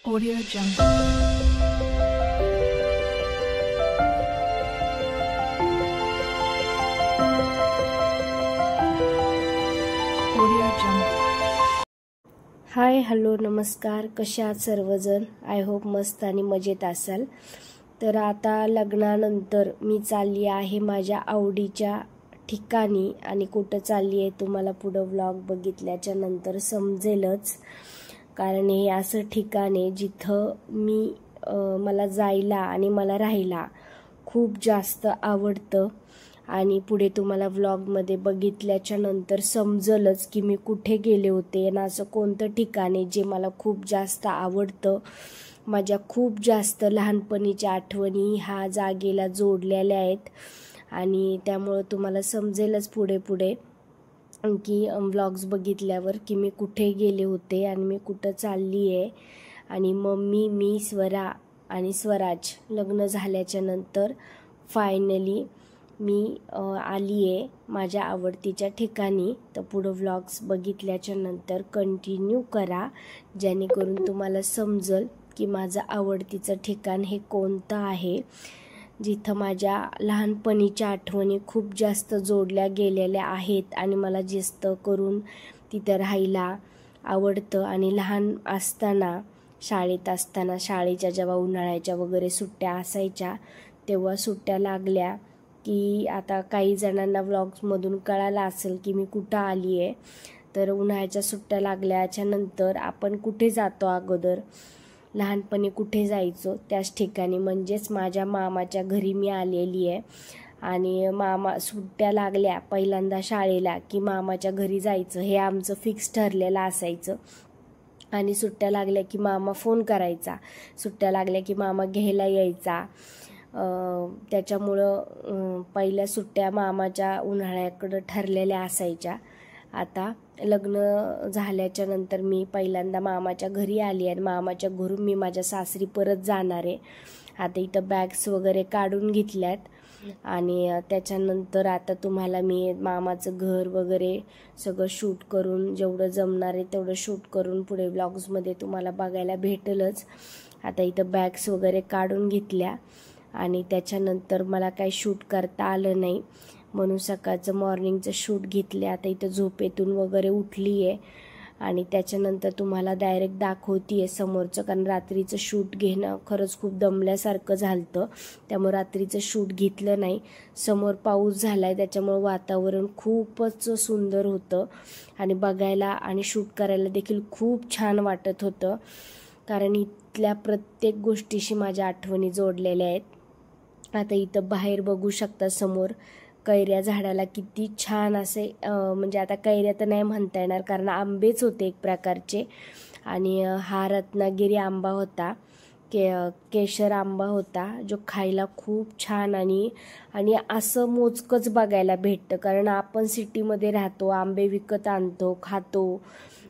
Audio Jungle. Audio Jungle. Hi hello नमस्कार, कशा आहात सर्वजण? आय होप मस्त आणि मजेत असाल. तर आता लग्नानंतर मी चालली आहे माझ्या आवडीच्या ठिकाणी, आणि कुठं चालली आहे तुम्हाला पुढं व्लॉग बघितल्याच्या नंतर समजेलच. कारण हे असं ठिकाण आहे जिथं मला जायला आणि मला राहायला खूप जास्त आवडतं. आणि पुढे तुम्हाला व्लॉगमध्ये बघितल्याच्या नंतर समजलंच की मी कुठे गेले होते आणि असं कोणतं ठिकाण आहे जे मला खूप जास्त आवडतं. माझ्या खूप जास्त लहानपणीच्या आठवणी ह्या जागेला जोडलेल्या आहेत, आणि त्यामुळं तुम्हाला समजेलच पुढे पुढे की व्लॉग्स बघितल्यावर की मी कुठे गेले होते आणि मी कुठं चालली आहे. आणि मम्मी, मी, स्वरा आणि स्वराज लग्न झाल्याच्या नंतर फायनली मी आली आहे माझ्या आवडतीच्या ठिकाणी. तर पुढं व्लॉग्स बघितल्याच्या नंतर कंटिन्यू करा, जेणेकरून तुम्हाला समजेल की माझं आवडतीचं ठिकाण हे कोणतं आहे, जिथं माझ्या लहानपणीच्या आठवणी खूप जास्त जोडल्या गेलेल्या आहेत आणि मला जास्त करून तिथं राहायला आवडतं. आणि लहान असताना, शाळेत असताना, शाळेच्या जेव्हा उन्हाळ्याच्या वगैरे सुट्ट्या असायच्या, तेव्हा सुट्ट्या लागल्या की आता काही जणांना व्लॉग्समधून कळालं असेल की मी कुठं आली आहे. तर उन्हाळ्याच्या सुट्ट्या लागल्याच्या नंतर आपण कुठे जातो, अगोदर लहानपणी कुठे जायचो त्याच ठिकाणी, म्हणजेच माझ्या मामाच्या घरी मी आलेली आहे. आणि मामा सुट्ट्या लागल्या पहिल्यांदा शाळेला की मामाच्या घरी जायचं हे आमचं फिक्स ठरलेलं असायचं. आणि सुट्ट्या लागल्या की मामा फोन करायचा, सुट्ट्या लागल्या की मामा घ्यायला यायचा. त्याच्यामुळं पहिल्या सुट्ट्या मामाच्या उन्हाळ्याकडं ठरलेल्या असायच्या. आता लग्न झाल्याच्या नंतर मी पहिल्यांदा मामाच्या घरी आली आणि मामाच्या घरून मी माझ्या सासरी परत जाणार आहे. आता इथं बॅग्स वगैरे काढून घेतल्यात, आणि त्याच्यानंतर आता तुम्हाला मी मामाचं घर वगैरे सगळं शूट करून, जेवढं जमणार आहे तेवढं शूट करून पुढे व्लॉग्समध्ये तुम्हाला बघायला भेटेलच. आता इथं बॅग्स वगैरे काढून घेतल्या आणि त्याच्यानंतर मला काही शूट करता आलं नाही, म्हणून सकाळचं मॉर्निंगचं शूट घेतले. आता इथं झोपेतून वगैरे उठली आहे आणि त्याच्यानंतर तुम्हाला डायरेक्ट दाखवते आहे समोरचं, कारण रात्रीचं शूट घेणं खरंच खूप दमल्यासारखं झालं, त्यामुळे रात्रीचं शूट घेतलं नाही. समोर पाऊस झाला आहे, त्याच्यामुळं वातावरण खूपच सुंदर होतं आणि बघायला आणि शूट करायला देखील खूप छान वाटत होतं, कारण इथल्या प्रत्येक गोष्टीशी माझ्या आठवणी जोडलेल्या आहेत. आता इथं बाहेर बघू शकता समोर कैऱ्या झाडाला किती छान असे, म्हणजे आता कैऱ्या तर नाही म्हणता येणार कारण आंबेच होते एक प्रकारचे. आणि हा रत्नागिरी आंबा होता, केशर आंबा होता, जो खायला खूप छान आणि असं मोजकंच बघायला भेटतं, कारण आपण सिटीमध्ये राहतो, आंबे विकत आणतो, खातो,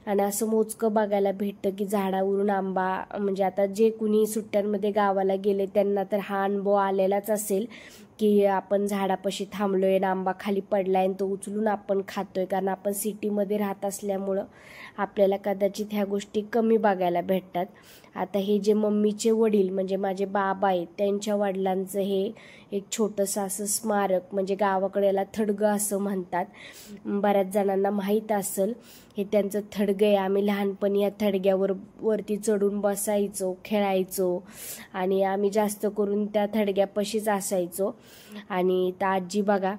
आणि असं मोजकं बघायला भेटतं की झाडावरून आंबा. म्हणजे आता जे कुणी सुट्ट्यांमध्ये गावाला गेले त्यांना तर हा अनुभव आलेलाच असेल की आपण झाडापाशी थांबलोय आणि आंबा खाली पडलाय आणि तो उचलून आपण खातोय, कारण आपण सिटीमध्ये राहत असल्यामुळं आपल्याला कदाचित ह्या गोष्टी कमी बघायला भेटतात. आता हे जे मम्मीचे वडील म्हणजे माझे बाबा आहेत, त्यांच्या वडिलांचं हे एक छोटंसं असं स्मारक, म्हणजे गावाकडे याला थडगं असं म्हणतात, बऱ्याच जणांना माहीत असेल. हे त्यांचं थडगं आहे. आम्ही लहानपणी या वरती चढून बसायचो, खेळायचो, आणि आम्ही जास्त करून त्या थडग्यापाशीच असायचो. आणि त्या आजी बघा,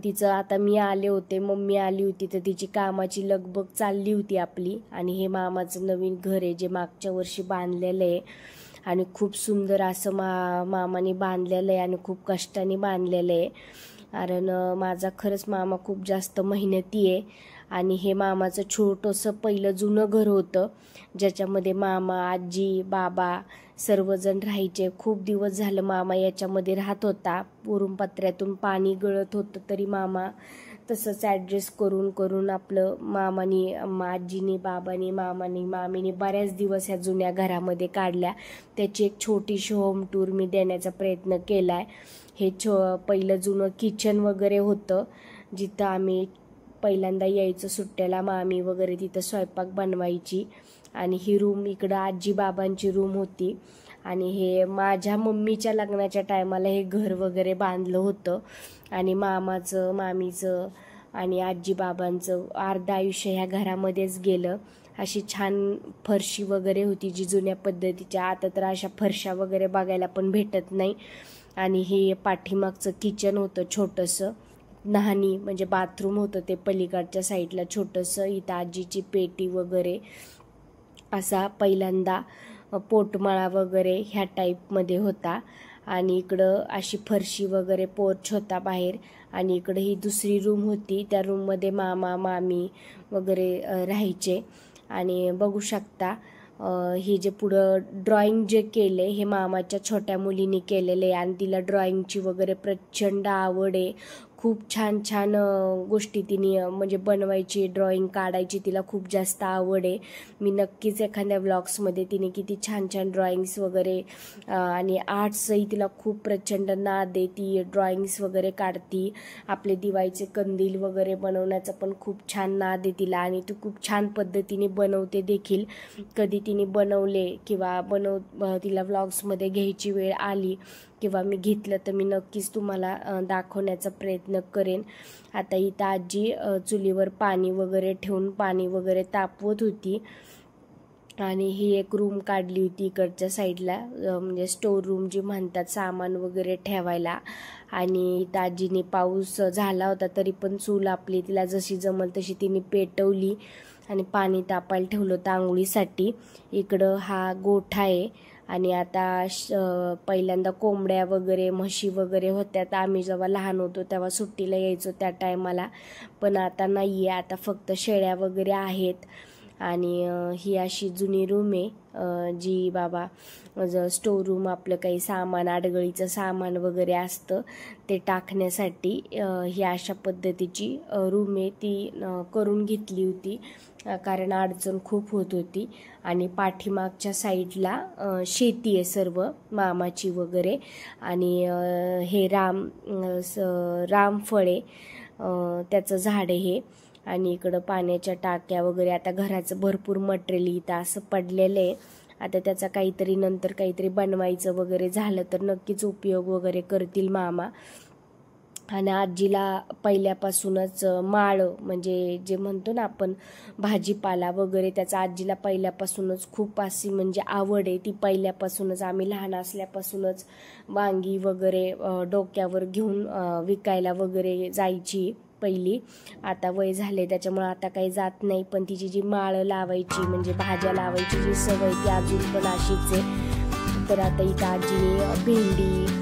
तिचं आता मी आले होते, मम्मी आली होती, तर तिची कामाची लगबग चालली होती आपली. आणि हे मामाचं नवीन घर आहे जे मागच्या वर्षी बांधलेलं आहे, आणि खूप सुंदर असं मामाने बांधलेलं आहे आणि खूप कष्टाने बांधलेलं आहे, कारण माझा खरंच मामा खूप जास्त मेहनती आहे. आणि हे मामाचं छोटंसं पहिलं जुनं घर होतं, ज्याच्यामध्ये मामा, आजी, बाबा सर्वजण राहायचे. खूप दिवस झालं मामा याच्यामध्ये राहत होता, वरून पत्र्यातून पाणी गळत होतं तरी मामा तसंच ॲडजस्ट करून करून आपलं मामानी, आजीनी, बाबांनी, मामीनी बऱ्याच दिवस ह्या जुन्या घरामध्ये काढल्या. त्याची एक छोटीशी होम टूर मी देण्याचा प्रयत्न केला आहे. हे पहिलं जुनं किचन वगैरे होतं, जिथं आम्ही पहिल्यांदा यायचं सुट्ट्याला, मामी वगैरे तिथं स्वयंपाक बनवायची. आणि ही रूम इकडं आजी बाबांची रूम होती. आणि हे माझ्या मम्मीच्या लग्नाच्या टायमाला हे घर वगैरे बांधलं होतं आणि मामाचं मामीचं आणि आजी बाबांचं अर्ध आयुष्य ह्या घरामध्येच गेलं. अशी छान फरशी वगैरे होती जी जुन्या पद्धतीच्या. आता तर अशा फरशा वगैरे बघायला पण भेटत नाही. आणि हे पाठीमागचं किचन होतं छोटंसं, न्हाणी म्हणजे बाथरूम होतं ते पलीकडच्या साईडला छोटंसं. इथं आजीची पेटी वगैरे असा पहिल्यांदा पोटमाळा वगैरे ह्या टाईपमध्ये होता. आणि इकडं अशी फरशी वगैरे पोर्च होता बाहेर. आणि इकडं ही दुसरी रूम होती, त्या रूममध्ये मामा मामी वगैरे राहायचे. आणि बघू शकता हे जे पुढं ड्रॉइंग जे केले हे मामाच्या छोट्या मुलीने केलेले आणि तिला ड्रॉइंगची वगैरे प्रचंड आवड आहे. खूप छान छान गोष्टी तिने म्हणजे बनवायची, ड्रॉइंग काढायची तिला खूप जास्त आवड आहे. मी नक्कीच एखाद्या व्लॉग्समध्ये तिने किती छान छान ड्रॉइंग्स वगैरे आणि आर्ट्सही तिला खूप प्रचंड नाद आहे. ती ड्रॉइंग्स वगैरे काढती. आपले दिवाळीचे कंदील वगैरे बनवण्याचा पण खूप छान नाद आहे तिला आणि ती खूप छान पद्धतीने बनवते देखील. कधी तिने बनवले किंवा तिला व्लॉग्समध्ये घ्यायची वेळ आली किंवा मी घेतलं तर मी नक्कीच तुम्हाला दाखवण्याचा प्रयत्न करेन. आता इथं आजी चुलीवर पाणी वगैरे ठेवून पाणी वगैरे तापवत होती. आणि ही एक रूम काढली होती इकडच्या साईडला, म्हणजे स्टोर रूम जी म्हणतात, सामान वगैरे ठेवायला. आणि इथं आजीने पाऊस झाला होता तरी पण चूल आपली तिला जशी जमल तशी तिने पेटवली आणि पाणी तापायला ठेवलं होतं आंघोळीसाठी. इकडं हा गोठा आहे. आणि आता पहिल्यांदा कोंबड्या वगैरे म्हशी वगैरे होत्या. तर आम्ही जेव्हा लहान होतो तेव्हा सुट्टीला यायचो त्या टायमाला, पण आता नाही आहे. आता फक्त शेळ्या वगैरे आहेत. आणि ही अशी जुनी रूम आहे जी बाबा स्टोर रूम, आपलं काही सामान आडगळीचं सामान वगैरे असतं ते टाकण्यासाठी ही अशा पद्धतीची रूम आहे. ती करून घेतली होती कारण अडचण खूप होत होती. आणि पाठीमागच्या साईडला शेती आहे सर्व मामाची वगैरे. आणि हे रामफळ आहे, त्याचं झाड आहे हे. आणि इकडं पाण्याच्या टाक्या वगैरे. आता घराचं भरपूर मटेरियल इथं असं पडलेलं आहे. आता त्याचा काहीतरी नंतर काहीतरी बनवायचं वगैरे झालं तर नक्कीच उपयोग वगैरे करतील मामा. आणि आजीला पहिल्यापासूनच माळ म्हणजे जे म्हणतो ना आपण भाजीपाला वगैरे, त्याचा आजीला पहिल्यापासूनच खूप अशी म्हणजे आवड आहे. ती पहिल्यापासूनच आम्ही लहान असल्यापासूनच वांगी वगैरे डोक्यावर घेऊन विकायला वगैरे जायची पहिली. आता वय झाले त्याच्यामुळे आता काही जात नाही, पण तिची जी माळ लावायची म्हणजे भाज्या लावायची जी सवय ती अजून पण अशीच आहे. तर आता इथं आजीने भेंडी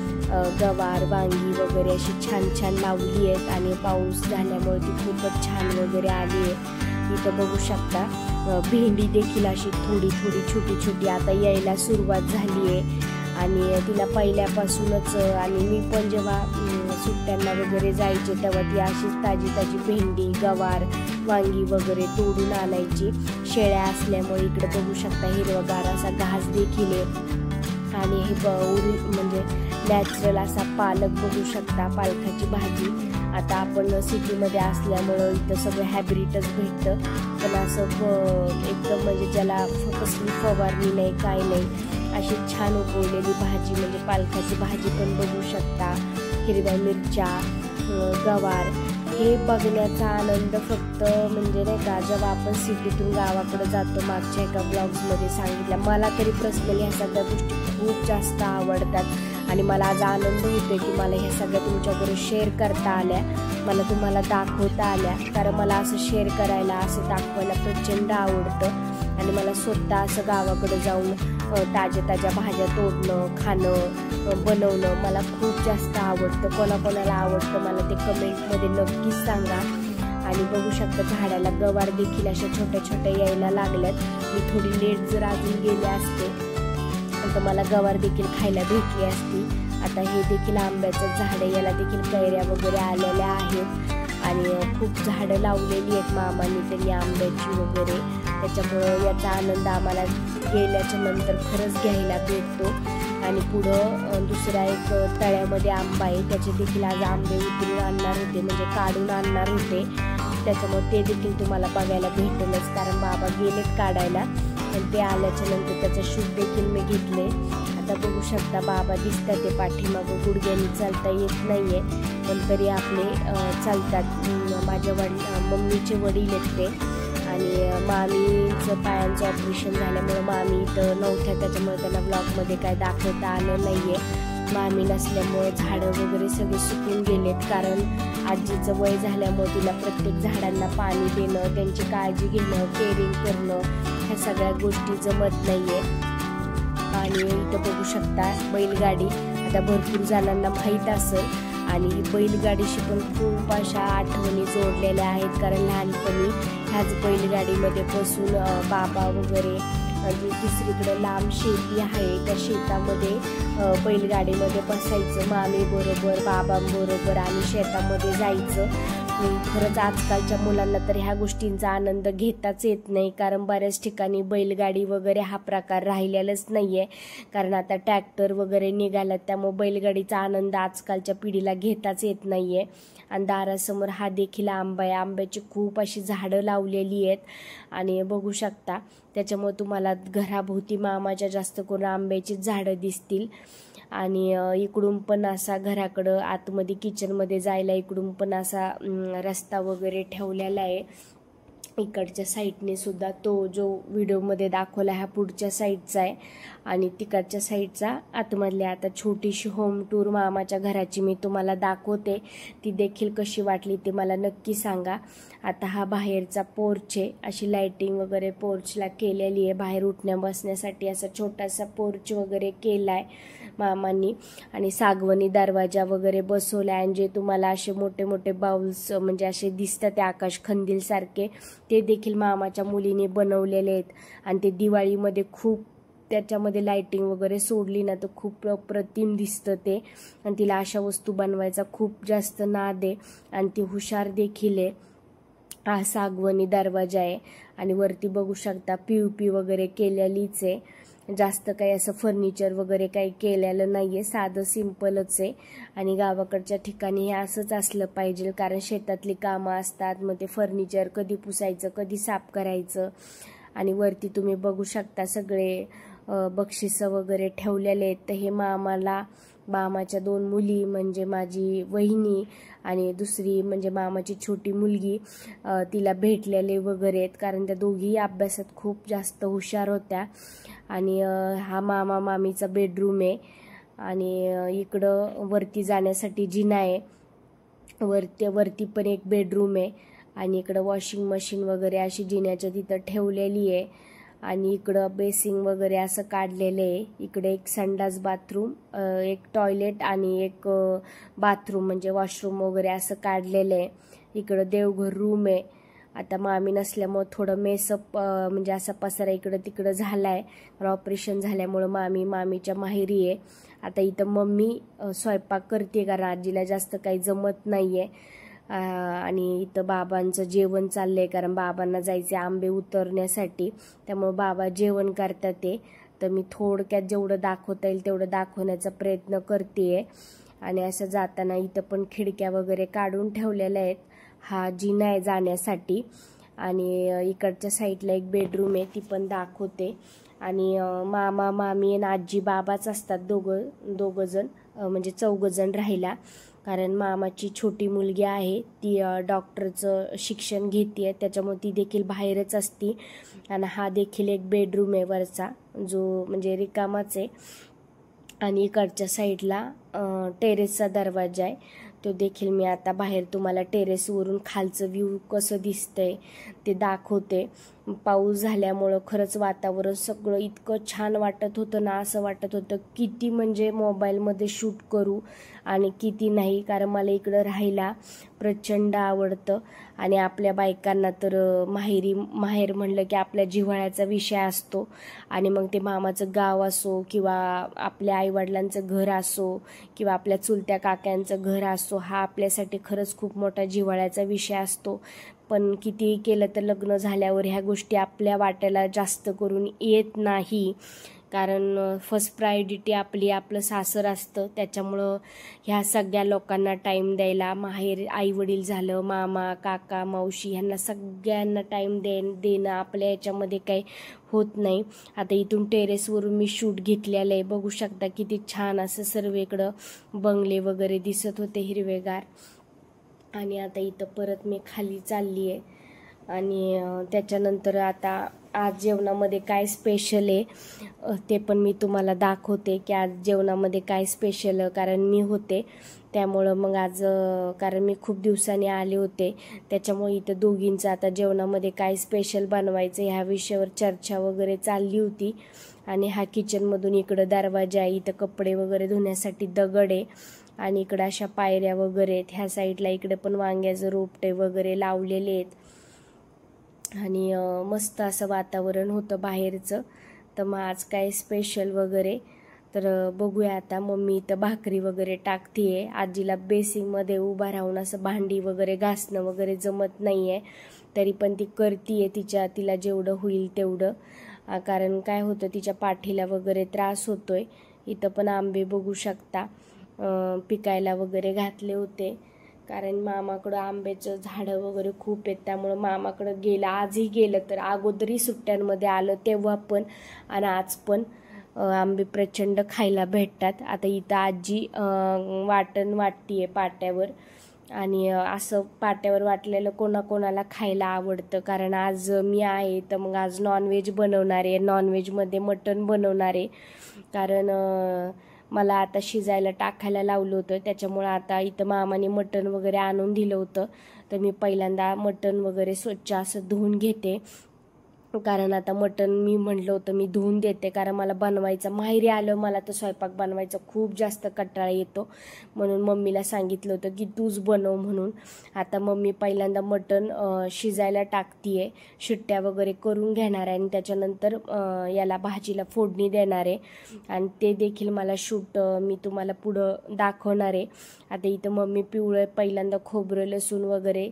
गवार वांगी वगैरे अशी छान छान लावली आहेत. आणि पाऊस झाल्यामुळे ती खूपच छान वगैरे आली आहे. इथं बघू शकता भेंडी देखील अशी थोडी थोडी छोटी छोटी आता यायला सुरुवात झाली आहे. आणि तिला पहिल्यापासूनच, आणि मी पण जेव्हा सुट्ट्यांना वगैरे जायचे तेव्हा ती अशीच ताजी ताजी भेंडी गवार वांगी वगैरे तोडून आणायची. शेळ्या असल्यामुळे इकडे बघू शकता हिरवगार असा घास देखील आहे. आणि हे म्हणजे नॅचरल असा पालक बघू शकता, पालकाची भाजी. आता आपण सिटीमध्ये असल्यामुळं इथं सगळं हायब्रिडच भेटतं, पण असं एकदम म्हणजे ज्याला कसली फवारणी नाही काय नाही अशी छान उगवलेली भाजी म्हणजे पालकाची भाजी पण बघू शकता. हिरव्या मिरच्या गवार हे बघण्याचा आनंद फक्त म्हणजे नाही का जेव्हा आपण सिटीतून गावाकडे जातो. मागच्या एका ब्लॉग्समध्ये सांगितलं, मला तरी पर्सनली ह्या सगळ्या गोष्टी खूप जास्त आवडतात आणि मला आज आनंद होतो की मला ह्या सगळ्या तुमच्याबरोबर शेअर करता आल्या, मला तुम्हाला दाखवता आल्या. कारण मला असं शेअर करायला असं दाखवायला प्रचंड आवडतं. आणि मला स्वतः असं गावाकडे जाऊन ताज्या ताज्या भाज्या तोडणं खाणं बनवणं मला खूप जास्त आवडतं. कोणाकोणाला आवडतं मला ते कमेंटमध्ये नक्कीच सांगा. आणि बघू शकता झाडाला गवार देखील अशा छोट्या छोट्या यायला लागल्यात. मी थोडी लेट जर अजून गेले असते तर मला गवार देखील खायला भेटली असती. आता हे देखील आंब्याचं झाड आहे, याला देखील कैऱ्या वगैरे आलेल्या आहेत. आणि खूप झाडं लावलेली आहेत मामांनी त्यांनी आंब्याची वगैरे, त्याच्यामुळं याचा आनंद आम्हाला गेल्याच्या नंतर खरंच घ्यायला भेटतो. आणि पुढं दुसरा एक तळ्यामध्ये आंबा आहे, त्याचे देखील आज आंबे उतरून आणणार होते म्हणजे काढून आणणार होते, त्याच्यामुळे ते देखील तुम्हाला बघायला भेटेलच कारण बाबा गेलेत काढायला. आणि ते आल्याच्या नंतर त्याचा शूट देखील मी घेतले. आता बघू शकता बाबा दिसतात ते पाठीमागं, गुडघ्यांनी चालता येत नाही आहे पण तरी आपले चालतात. माझ्या मम्मीचे वडील आहेत ते, आणि मामीचं पायांचं ऑपरेशन झाल्यामुळं मामी इथं नव्हत्या, त्याच्यामुळे त्यांना ब्लॉगमध्ये काय दाखवता आलं नाही आहे. मामी नसल्यामुळे झाडं वगैरे सगळे सुकून गेलेत, कारण आजीचं वय झाल्यामुळे तिला प्रत्येक झाडांना पाणी देणं, त्यांची काळजी घेणं, केअरिंग करणं ह्या सगळ्या गोष्टी जमत नाही आहे. आणि इथं बघू शकता बैलगाडी, आता भरपूर जणांना माहीत असेल, आणि बैलगाडीशी पण खूप अशा आठवणी जोडलेल्या आहेत, कारण लहानपणी ह्याच बैलगाडीमध्ये बसून बाबा वगैरे दुसरीकडे लांब शेती आहे त्या शेतामध्ये बैलगाडीमध्ये बसायचं मामी बरोबर, बाबांबरोबर आणि शेतामध्ये जायचं. खरंच आजकालच्या मुलांना तर ह्या गोष्टींचा आनंद घेताच येत नाही, कारण बऱ्याच ठिकाणी बैलगाडी वगैरे हा प्रकार राहिलेलाच नाही आहे, कारण आता ट्रॅक्टर वगैरे निघाला, त्यामुळे बैलगाडीचा आनंद आजकालच्या पिढीला घेताच येत नाही आहे. आणि दारासमोर हा देखील आंबा आहे, आंब्याची खूप अशी झाडं लावलेली आहेत आणि बघू शकता त्याच्यामुळे तुम्हाला घराभोवती मामाच्या जास्त करून आंब्याची झाडं दिसतील. आणि इकडून पण असा घराकडं आतमध्ये किचनमध्ये जायला इकडून पण असा रस्ता वगैरे ठेवलेला आहे. इकडच्या साईडने सुद्धा तो जो व्हिडिओमध्ये दाखवला हा पुढच्या साईडचा आहे, आणि तिकडच्या साईडचा आतमधल्या. आता छोटीशी होम टूर मामाच्या घराची मी तुम्हाला दाखवते, ती देखील कशी वाटली ते मला नक्की सांगा. आता हा बाहेरचा पोर्च आहे, अशी लाईटिंग वगैरे पोर्चला केलेली आहे, बाहेर उठण्या बसण्यासाठी असा छोटासा पोर्च वगैरे केला आहे मामांनी, आणि सागवणी दरवाजा वगैरे बसवला आहे. आणि जे तुम्हाला असे मोठे मोठे बाउल्स म्हणजे असे दिसतात ते आकाश कंदील सारखे, ते देखील मामाच्या मुलीने बनवलेले आहेत. आणि ते दिवाळीमध्ये खूप त्याच्यामध्ये लाईटिंग वगैरे सोडली ना तर खूप अप्रतिम दिसतं ते, आणि तिला अशा वस्तू बनवायचा खूप जास्त नाद आहे, आणि ती हुशार देखील आहे. हा सागवणी दरवाजा आहे, आणि वरती बघू शकता POP वगैरे केलेलीच आहे, जास्त काही असं फर्निचर वगैरे काही केलेलं नाही आहे, साधं सिंपलच आहे. आणि गावाकडच्या ठिकाणी हे असंच असलं पाहिजे, कारण शेतातली कामं असतात, मग ते फर्निचर कधी पुसायचं कधी साफ करायचं. आणि वरती तुम्ही बघू शकता सगळे बक्षिसं वगैरे ठेवलेले आहेत. तर हे मामाच्या 2 मुली म्हणजे माझी वहिनी आणि दुसरी म्हणजे मामाची छोटी मुलगी, तिला भेटलेले वगैरे आहेत, कारण त्या दोघीही अभ्यासात खूप जास्त हुशार होत्या. आणि हा मामा मामीचा बेडरूम आहे, आणि इकडं वरती जाण्यासाठी जिना आहे, वरती पण एक बेडरूम आहे, आणि इकडं वॉशिंग मशीन वगैरे अशी जिन्याच्या तिथं ठेवलेली आहे. आणि इकडं बेसिंग वगैरे असं काढलेलं आहे. इकडे एक संडास बाथरूम, एक टॉयलेट आणि एक बाथरूम म्हणजे वॉशरूम वगैरे असं काढलेलं आहे. इकडं देवघर रूम आहे. आता मामी नसल्यामुळं थोडं मेसअप म्हणजे असा पसारा इकडं तिकडं झाला आहे, ऑपरेशन झाल्यामुळं मामीच्या माहेरी आहे. आता इथं मम्मी स्वयंपाक करते, कारण आजीला जास्त काही जमत नाही आहे. आणि इथं बाबांचं जेवण चाललंय, कारण बाबांना जायचे आंबे उतरण्यासाठी, त्यामुळे बाबा जेवण करतात ते. तर मी थोडक्यात जेवढं दाखवता येईल तेवढं दाखवण्याचा प्रयत्न करते. आणि असं जाताना इथं पण खिडक्या वगैरे काढून ठेवलेल्या आहेत, हा जिना आहे जाण्यासाठी. आणि इकडच्या साईडला एक बेडरूम आहे, ती पण दाखवते. आणि मामा मामी आणि आजी बाबाच असतात दोघं जण, म्हणजे 4 जण राहिला, कारण मामाची छोटी मुलगी आहे ती डॉक्टरचं शिक्षण घेते, त्याच्यामुळे ती देखील बाहेरच असती. आणि हा देखील एक बेडरूम आहे वरचा, जो म्हणजे रिकामाच आहे. आणि इकडच्या साईडला टेरेसचा दरवाजा आहे, तो देखील मी आता बाहेर तुम्हाला टेरेसवरून खालचं व्ह्यू कसं दिसतंय ते दाखवते. पाऊस झाल्यामुळं खरंच वातावरण सगळं इतकं छान वाटत होतं ना, असं वाटत होतं किती म्हणजे मोबाईलमध्ये शूट करू आणि किती नाही, कारण मला इकडं राहायला प्रचंड आवडतं. आणि आपल्या बायकांना तर माहेर म्हणलं की आपल्या जिव्हाळ्याचा विषय असतो. आणि मग ते मामाचं गाव असो किंवा आपल्या आईवडिलांचं घर असो किंवा आपल्या चुलत्या काक्यांचं घर असो, हा आपल्यासाठी खरंच खूप मोठा जिव्हाळ्याचा विषय असतो. पण कितीही केलं तर लग्न झाल्यावर ह्या गोष्टी आपल्या वाट्याला जास्त करून येत नाही, कारण फर्स्ट प्रायोरिटी आपलं सासर असतं. त्याच्यामुळं ह्या सगळ्या लोकांना टाईम द्यायला, माहेर आईवडील झालं, मामा काका मावशी ह्यांना सगळ्यांना टाईम देणं आपल्या याच्यामध्ये काही होत नाही. आता इथून टेरेसवरून मी शूट घेतलेलं आहे. बघू शकता किती छान असं सर्वेकडं बंगले वगैरे दिसत होते हिरवेगार. आणि आता इथं परत मी खाली चालली आहे. आणि त्याच्यानंतर आता आज जेवणामध्ये काय स्पेशल आहे ते पण मी तुम्हाला दाखवते की आज जेवणामध्ये काय स्पेशल, कारण मी होते त्यामुळं मग आज कारण मी खूप दिवसांनी आले होते त्याच्यामुळे इथं दोघींचं आता जेवणामध्ये काय स्पेशल बनवायचं ह्या विषयावर चर्चा वगैरे चालली होती. आणि हा किचनमधून इकडं दरवाजा आहे, इथं कपडे वगैरे धुण्यासाठी दगड आहे आणि इकडं अशा पायऱ्या वगैरे आहेत. ह्या साईडला इकडे पण वांग्याचं रोपटे वगैरे लावलेले आहेत. आणि मस्त असं वातावरण होतं बाहेरचं. तर मग आज काय स्पेशल वगैरे तर बघूया. आता मम्मी इथं भाकरी वगैरे टाकतीये. आजीला बेसिंगमध्ये उभा राहून असं भांडी वगैरे घासणं वगैरे जमत नाही आहे, तरी पण ती करतीये तिला जेवढं होईल तेवढं. कारण काय होतं तिच्या पाठीला वगैरे त्रास होतोय. इथं पण आंबे बघू शकता पिकायला वगैरे घातले होते, कारण मामाकडं आंब्याचं झाडं वगैरे खूप आहेत. त्यामुळं मामाकडं गेलं, आजही गेलं तर अगोदरही सुट्ट्यांमध्ये आलं तेव्हा पण आणि आज पण आंबे प्रचंड खायला भेटतात. आता इथं आजी वाटण वाटतीये पाट्यावर. आणि असं पाट्यावर वाटलेलं कोणाकोणाला खायला आवडतं, कारण आज मी आहे तर मग आज नॉनव्हेज बनवणार आहे. नॉनव्हेजमध्ये मटण बनवणार आहे, कारण मला आता शिजायला टाकायला लावलं होतं. त्याच्यामुळं आता इथं मामाने मटण वगैरे आणून दिलं होतं, तर मी पहिल्यांदा मटण वगैरे स्वच्छ असं धुवून घेते. कारण आता मटण मी म्हटलं होतं मी धुवून देते, कारण मला बनवायचं माहेरी आलं मला तर स्वयंपाक बनवायचा खूप जास्त कंटाळा येतो. म्हणून मम्मीला सांगितलं होतं की तूच बनव म्हणून. आता मम्मी पहिल्यांदा मटण शिजायला टाकतीये, शिट्ट्या वगैरे करून घेणार आहे आणि त्याच्यानंतर याला भाजीला फोडणी देणार आहे. आणि ते देखील मला शूट मी तुम्हाला पुढं दाखवणार आहे. आता इथं मम्मी पिवळं पहिल्यांदा खोबरं लसूण वगैरे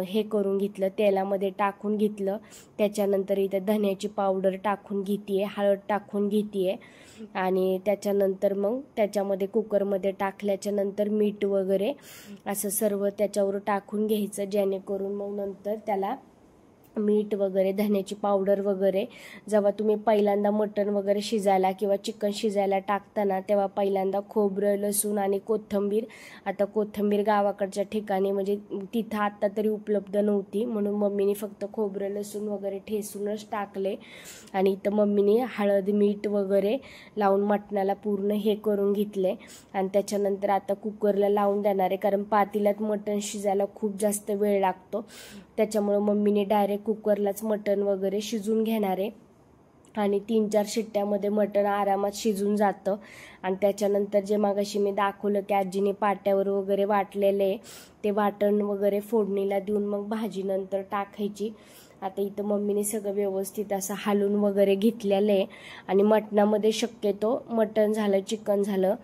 हे करून घेतलं, तेलामध्ये टाकून घेतलं. त्याच्यानंतर इथं धन्याची पावडर टाकून घेतीये, हळद टाकून घेतीये आणि त्याच्यानंतर मग त्याच्यामध्ये कुकरमध्ये टाकल्याच्या नंतर मीठ वगैरे असं सर्व त्याच्यावर टाकून घ्यायचं, जेणेकरून मग नंतर त्याला मीठ वगैरे धन्याची पावडर वगैरे जेव्हा तुम्ही पहिल्यांदा मटण वगैरे शिजायला किंवा चिकन शिजायला टाकताना तेव्हा पहिल्यांदा खोबरं लसूण आणि कोथिंबीर. आता कोथिंबीर गावाकडच्या ठिकाणी म्हणजे तिथं आत्ता तरी उपलब्ध नव्हती, म्हणून मम्मीने फक्त खोबरं लसूण वगैरे ठेसूनच टाकले. आणि इथं मम्मीने हळद मीठ वगैरे लावून मटणाला पूर्ण हे करून घेतले. आणि त्याच्यानंतर आता कुकरला लावून देणार आहे, कारण पातेल्यात मटण शिजायला खूप जास्त वेळ लागतो. त्याच्यामुळं मम्मीने डायरेक्ट कुकरलाच मटण वगैरे शिजून घेणार आहे आणि 3-4 शिट्ट्यामध्ये मटण आरामात शिजून जातं. आणि त्याच्यानंतर जे मागाशी मी दाखवलं की आजीने पाट्यावर वगैरे वाटलेले ते वाटण वगैरे फोडणीला देऊन मग भाजी नंतर टाकायची. आता इथं मम्मीने सगळं व्यवस्थित असं हालून वगैरे घेतलेलं आहे. आणि मटणामध्ये शक्यतो मटण झालं चिकन झालं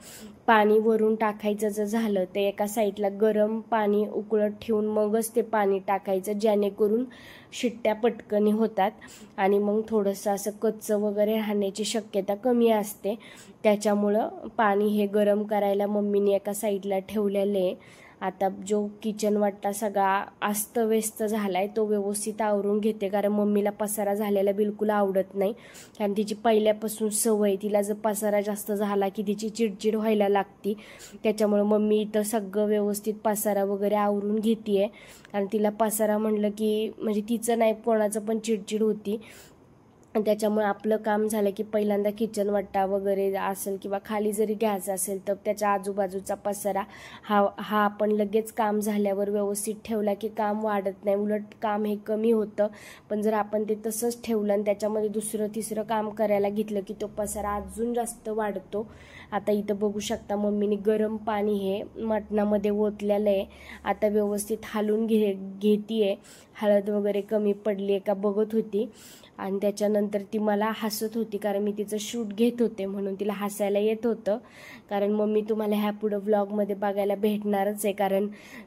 पाणी वरून टाकायचं जर झालं ते एका साईडला गरम पाणी उकळत ठेवून मगच ते पाणी टाकायचं, जेणेकरून शिट्ट्या पटकनी होतात आणि मग थोडंसं असं कच्चं वगैरे राहण्याची शक्यता कमी असते. त्याच्यामुळं पाणी हे गरम करायला मम्मीने एका साईडला ठेवलेलं आहे. आता जो किचन वाटा सगळा अस्तव्यस्त झालाय तो व्यवस्थित आवरून घेते, कारण मम्मीला पसारा झालेला बिलकुल आवडत नाही. कारण तिची पहिल्यापासून सवय, तिला जर पसारा जास्त झाला की तिची चिडचिड व्हायला लागती. त्याच्यामुळे मम्मी इथं सगळं व्यवस्थित पसारा वगैरे आवरून घेतीये. आणि तिला पसारा म्हणलं की म्हणजे तिचं नाही कोणाचं पण चिडचिड होती. त्याच्यामुळे आपलं काम झालं की पहिल्यांदा किचन वाटा वगैरे असेल किंवा खाली जरी घ्यायचं असेल तर त्याच्या आजूबाजूचा पसारा हा आपण लगेच काम झाल्यावर व्यवस्थित ठेवला की काम वाढत नाही, उलट काम हे कमी होतं. पण जर आपण ते तसंच ठेवलं आणि त्याच्यामध्ये दुसरं तिसरं काम करायला घेतलं की तो पसारा अजून जास्त वाढतो. आता इथं बघू शकता मम्मीने गरम पाणी हे मटणामध्ये ओतलेलं आहे. आता व्यवस्थित हालून घेतीये, हळद वगैरे कमी पडली का बघत होती. आणि त्याच्यानंतर नंतर ती मला हसत होती, कारण मी तिचं शूट घेत होते म्हणून तिला हसायला येत होतं. कारण मम्मी तुम्हाला ह्या पुढं व्लॉगमध्ये बघायला भेटणारच आहे, कारण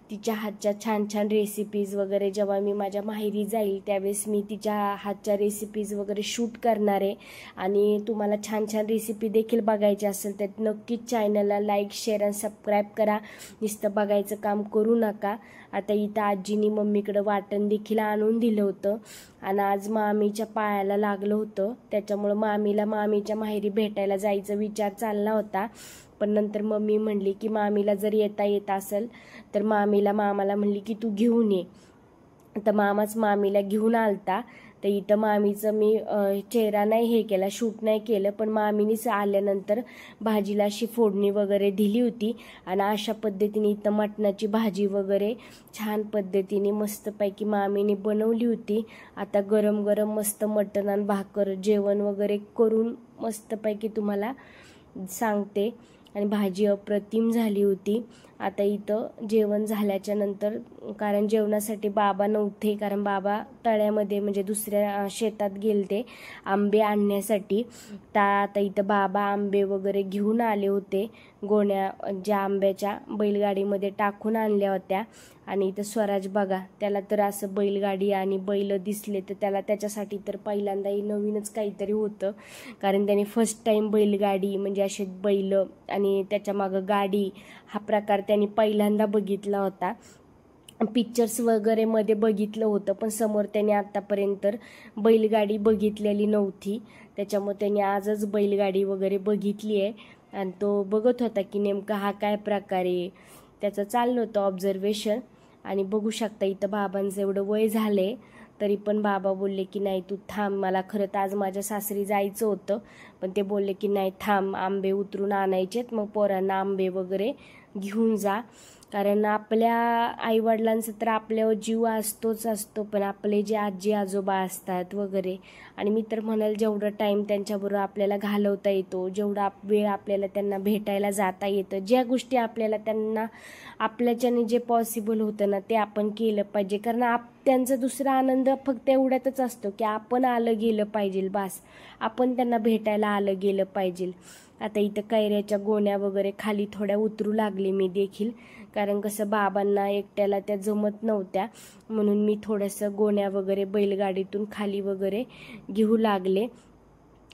तिच्या हातच्या छान छान रेसिपीज वगैरे जेव्हा मी माझ्या माहेरी जाईल त्यावेळेस मी तिच्या हातच्या रेसिपीज वगैरे शूट करणार आहे. आणि तुम्हाला छान छान रेसिपी देखील बघायची असेल तर नक्कीच चॅनलला लाईक, शेअर आणि सबस्क्राईब करा. नुसतं बघायचं काम करू नका. आता इथं आजीनी मम्मीकडं वाटण देखील आणून दिलं होतं आणि आज मामीच्या पायाला लागलं होतं, त्याच्यामुळं मामीला मामीच्या माहेरी भेटायला जायचा विचार चालला होता. पण नंतर मम्मी म्हणली की मामीला जर येता येत असेल तर मामाला म्हणली की तू घेऊन ये. तर मामाच मामीला घेऊन आलता. तर इथं मामीचं मी चेहरा नाही हे केला, शूट नाही केलं, पण मामीनीच आल्यानंतर भाजीला अशी फोडणी वगैरे दिली होती. आणि अशा पद्धतीने इथं मटणाची भाजी वगैरे छान पद्धतीने मस्तपैकी मामीने बनवली होती. आता गरम गरम मस्त मटण आणि भाकर जेवण वगैरे करून मस्तपैकी तुम्हाला सांगते. आणि भाजी अप्रतिम झाली होती. आता इथं जेवण झाल्याच्या नंतर, कारण जेवणासाठी बाबा नव्हते, कारण बाबा तळ्यामध्ये म्हणजे दुसऱ्या शेतात गेलते आंबे आणण्यासाठी. तर आता इथं बाबा आंबे वगैरे घेऊन आले होते. गोण्या ज्या आंब्याच्या बैलगाडीमध्ये टाकून आणल्या होत्या. आणि इथं स्वराज बघा, त्याला तर असं बैलगाडी आणि बैल दिसले तर त्याला त्याच्यासाठी तर पहिल्यांदाही नवीनच काहीतरी होतं, कारण त्याने फर्स्ट टाईम बैलगाडी म्हणजे असे बैल आणि त्याच्या मागं गाडी हा प्रकार त्यांनी पहिल्यांदा बघितला होता. पिक्चर्स वगैरे मध्ये बघितलं होतं, पण समोर त्याने आतापर्यंत बैलगाडी बघितलेली नव्हती. त्याच्यामुळे त्याने आजच बैलगाडी वगैरे बघितली आहे. आणि तो बघत होता की नेमका हा काय प्रकार आहे, त्याचं चाललं होतं ऑब्झर्वेशन. आणि बघू शकता इथं बाबांचं एवढं वय झाले तरी पण बाबा बोलले की नाही तू थांब, मला खरं तर आज माझ्या सासरी जायचं होतं, पण ते बोलले की नाही थांब, आंबे उतरून आणायचेत, मग पोरांना आंबे वगैरे घेऊन जा. कारण आपल्या आईवडिलांचा तर आपल्यावर जीव असतो, पण आपले जे आजी आजोबा असतात वगैरे, आणि मी तर म्हणाल जेवढं टाईम त्यांच्याबरोबर आपल्याला घालवता येतो, जेवढा वेळ आपल्याला त्यांना भेटायला जाता येतं, ज्या गोष्टी आपल्याला त्यांना आपल्याच्याने जे पॉसिबल होतं ना ते आपण केलं पाहिजे. कारण त्यांचा दुसरा आनंद फक्त एवढ्यातच असतो की आपण आलं गेलं पाहिजे, बस आपण त्यांना भेटायला आलं गेलं पाहिजे. आता इथं कैऱ्याच्या गोण्या वगैरे खाली थोड्या उतरू लागले मी देखील, कारण कसं बाबांना एकट्याला त्या जमत नव्हत्या, म्हणून मी थोडंसं गोण्या वगैरे बैलगाडीतून खाली वगैरे घेऊ लागले.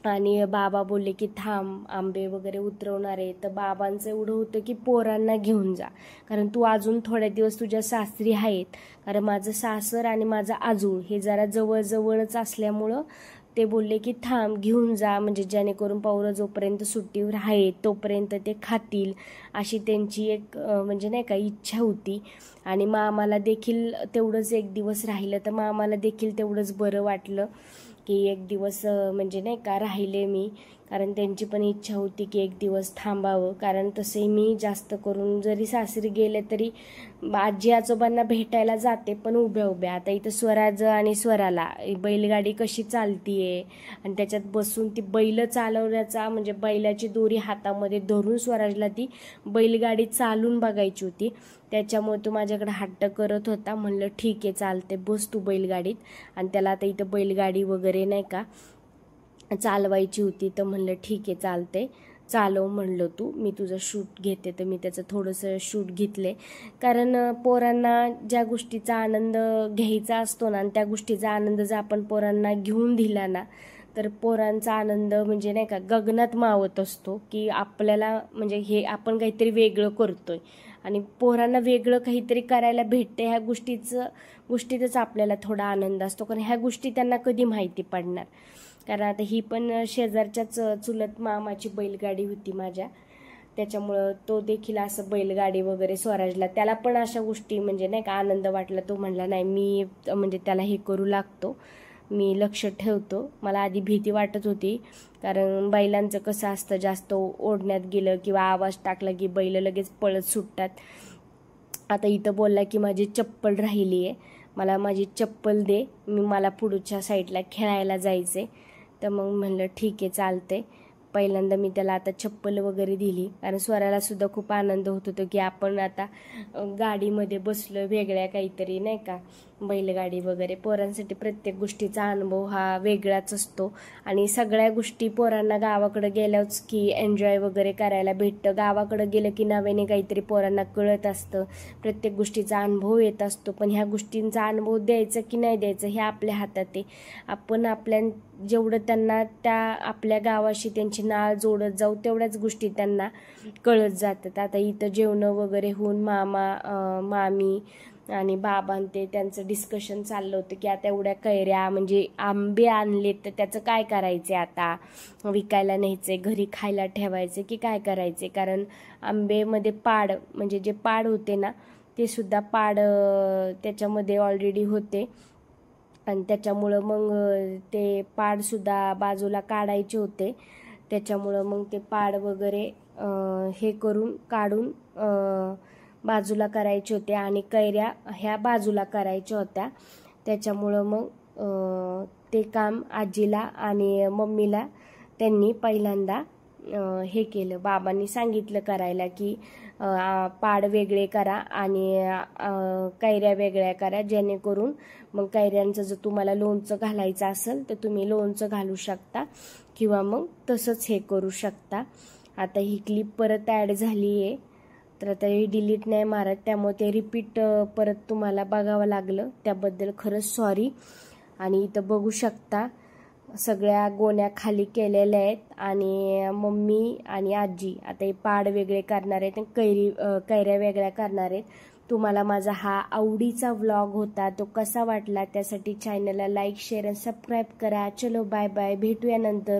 आणि बाबा बोलले की थांब, आंबे वगैरे उतरवणार आहे. तर बाबांचं एवढं होतं की पोरांना घेऊन जा, कारण तू अजून थोड्या दिवस तुझ्या सासरी आहेत. कारण माझं सासर आणि माझं आजूळ हे जरा जवळच असल्यामुळं ते बोलले की थांब, घेऊन जा, म्हणजे जेणेकरून पोरं जोपर्यंत सुट्टीवर आहेत तोपर्यंत ते खातील, अशी त्यांची एक म्हणजे नाही का इच्छा होती. आणि मामाला देखील तेवढंच एक दिवस राहिलं, तर मामाला देखील तेवढंच बरं वाटलं की एक दिवस म्हणजे नाही का राहिले मी, कारण त्यांची पण इच्छा होती की एक दिवस थांबावं. कारण तसंही मी जास्त करून जरी सासरी गेले तरी आजी आजोबांना भेटायला जाते, पण उभ्या. आता इथं स्वराज आणि स्वराला बैलगाडी कशी चालतीये आणि त्याच्यात बसून ती बैल चालवण्याचा म्हणजे बैलाची दोरी हातामध्ये धरून स्वराजला ती बैलगाडी चालून बघायची होती. त्याच्यामुळे तो माझ्याकडे हट्ट करत होता. म्हणलं ठीक आहे चालते, बस तू बैलगाडीत. आणि त्याला आता इथं बैलगाडी वगैरे नाही का चालवायची होती, तर म्हणलं ठीक आहे चालते, चालव म्हणलं तू, मी तुझं शूट घेते. तर मी त्याचं थोडंसं शूट घेतले, कारण पोरांना ज्या गोष्टीचा आनंद घ्यायचा असतो ना, आणि त्या गोष्टीचा आनंद जर आपण पोरांना घेऊन दिला ना तर पोरांचा आनंद म्हणजे नाही का गगनात मावत असतो, की आपल्याला म्हणजे हे आपण काहीतरी वेगळं करतोय आणि पोरांना वेगळं काहीतरी करायला भेटते, ह्या गोष्टीतच आपल्याला थोडा आनंद असतो. कारण ह्या गोष्टी त्यांना कधी माहिती पडणार. कारण आता ही पण शेजारच्याच चुलत मामाची बैलगाडी होती माझ्या, त्याच्यामुळं तो देखील असं बैलगाडी वगैरे स्वराजला, त्याला पण अशा गोष्टी म्हणजे नाही का आनंद वाटला. तो म्हणला नाही मी म्हणजे त्याला हे करू लागतो, मी लक्ष ठेवतो. मला आधी भीती वाटत होती, कारण बैलांचं कसं असतं, जास्त ओढण्यात गेलं किंवा आवाज टाकला की बैल लगेच पळत सुटतात. आता इथं बोलला की माझी चप्पल राहिली आहे, मला माझी चप्पल दे, मला पुढच्या साईडला खेळायला जायचे. तर मग म्हणलं ठीक आहे चालते. पहिल्यांदा मी त्याला आता चप्पल वगैरे दिली, कारण स्वराला सुद्धा खूप आनंद होत होतो की आपण आता गाडीमध्ये बसलो, वेगळ्या काहीतरी नाही का, बैलगाडी वगैरे. पोरांसाठी प्रत्येक गोष्टीचा अनुभव हा वेगळाच असतो आणि सगळ्या गोष्टी पोरांना गावाकडे गेल्याच की एन्जॉय वगैरे करायला भेटतं. गावाकडे गेलं की नव्याने काहीतरी पोरांना कळत असतं, प्रत्येक गोष्टीचा अनुभव येत असतो. पण ह्या गोष्टींचा अनुभव द्यायचा की नाही द्यायचं हे आपल्या हातात आहे. आपण जेवढं त्यांना त्या आपल्या गावाशी त्यांची नाळ जोडत जाऊ तेवढ्याच गोष्टी त्यांना कळत जातात. आता इथं जेवणं वगैरे होऊन मामा मामी आणि बाबा ते त्यांचं डिस्कशन चाललं होतं की आता एवढ्या कैऱ्या म्हणजे आंबे आणले तर त्याचं काय करायचे, आता विकायला न्यायचे, घरी खायला ठेवायचे की काय करायचे. कारण आंबेमध्ये पाड म्हणजे जे पाड होते ना ते सुद्धा पाड त्याच्यामध्ये ऑलरेडी होते आणि त्याच्यामुळं मग ते पाडसुद्धा बाजूला काढायचे होते. त्याच्यामुळं मग ते पाड वगैरे हे करून काढून बाजूला करायचे होते आणि कैऱ्या ह्या बाजूला करायच्या होत्या. त्याच्यामुळं मग ते काम आजीला आणि मम्मीला त्यांनी पहिल्यांदा हे केलं. बाबांनी सांगितलं करायला की पाड वेगळे करा आणि कैऱ्या वेगळ्या करा, जेणेकरून मग कैऱ्यांचं जर तुम्हाला लोणचं घालायचं असेल तर तुम्ही लोणचं घालू शकता किंवा मग तसंच हे करू शकता. आता ही क्लिप परत ॲड झाली आहे तर आता ही डिलीट नाही मारत, त्यामुळे ते रिपीट परत तुम्हाला बघावं लागलं, त्याबद्दल खरंच सॉरी. आणि इथं बघू शकता सगळ्या गोण्या खाली केलेल्या आहेत आणि मम्मी आणि आजी आता हे पाड वेगळे करणार आहेत आणि कैऱ्या वेगळ्या करणार आहेत. तुम्हाला माझा हा आवडीचा व्लॉग होता, तो कसा वाटला त्यासाठी चॅनलला लाईक शेअर आणि सबस्क्राईब करा. चलो बाय बाय, भेटूया नंतर